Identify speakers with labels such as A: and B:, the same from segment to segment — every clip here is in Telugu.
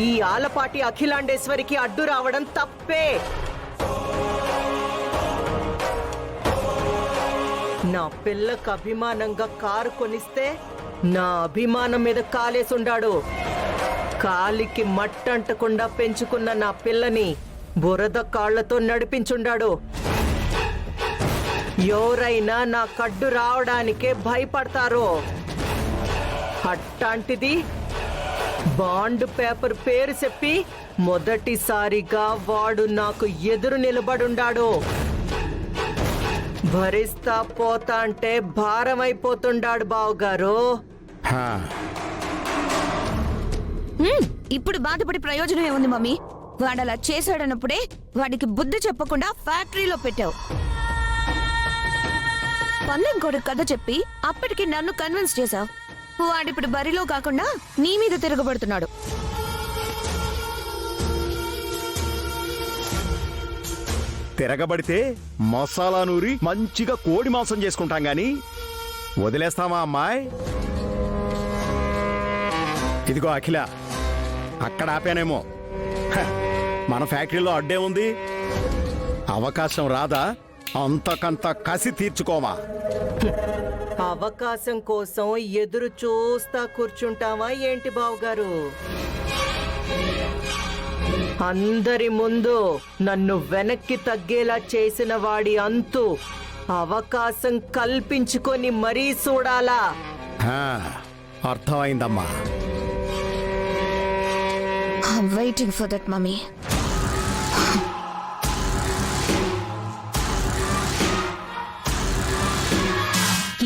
A: ఈ ఆలపాటి అఖిలాండేశ్వరికి అడ్డు రావడం తప్పే. నా పిల్లకు అభిమానంగా కారు కొనిస్తే నా అభిమానం మీద కాలేసుండాడు. కాలికి మట్టంటకుండా పెంచుకున్న నా పిల్లని బురద కాళ్లతో నడిపించుండాడు. ఎవరైనా నా కడ్డు రావడానికే భయపడతారు. అట్టాంటిది బాండ్ పేపర్ పేరు చెప్పి మొదటిసారిగా వాడు నాకు ఎదురు నిలబడుండాడు. భరిస్తా పోతా అంటే భారమైపోతుండాడు బావుగారు.
B: ఇప్పుడు బాధపడి ప్రయోజనం ఏముంది మమ్మీ? వాడు అలా చేశాడన్నప్పుడే వాడికి బుద్ధి చెప్పకుండా ఫ్యాక్టరీలో పెట్టావు. పందెం కొడుకు కథ చెప్పి అప్పటికి నన్ను కన్విన్స్ చేశావు. వాడిప్పుడు బరిలో కాకుండా నీ మీద తిరగబడుతున్నాడు.
C: తిరగబడితే మసాలా నూరి మంచిగా కోడి మాంసం చేసుకుంటాం గాని వదిలేస్తామా అమ్మాయి? ఇదిగో అఖిల, అక్కడ ఆపానేమో. మన ఫ్యాక్టరీలో అడ్డే ఉంది. అవకాశం రాదా అంతకంత కసి తీర్చుకోమా?
A: అవకాశం కోసం ఎదురు చూస్తా కూర్చుంటావా ఏంటి బావుగారు? అందరి ముందు నన్ను వెనక్కి తగ్గేలా చేసిన వాడి అంతు అవకాశం కల్పించుకొని మరీ చూడాలా?
C: అర్థమైందమ్మా.
B: I'm waiting for that, mummy.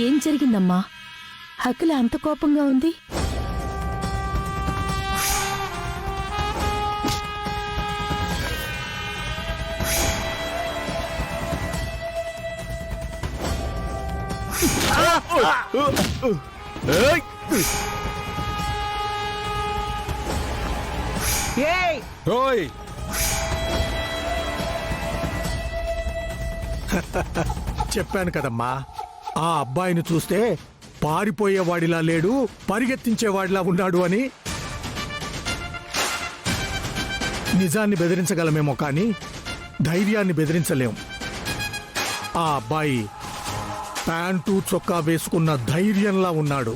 D: ఏం జరిగిందమ్మా? అఖిల అంత కోపంగా ఉంది.
E: చెప్పాను కదమ్మా, ఆ అబ్బాయిని చూస్తే పారిపోయేవాడిలా లేడు, పరిగెత్తించేవాడిలా ఉన్నాడు అని. నిజాన్ని బెదిరించగలమేమో కానీ ధైర్యాన్ని బెదిరించలేం. ఆ అబ్బాయి ప్యాంటు చొక్కా వేసుకున్న ధైర్యంలా ఉన్నాడు.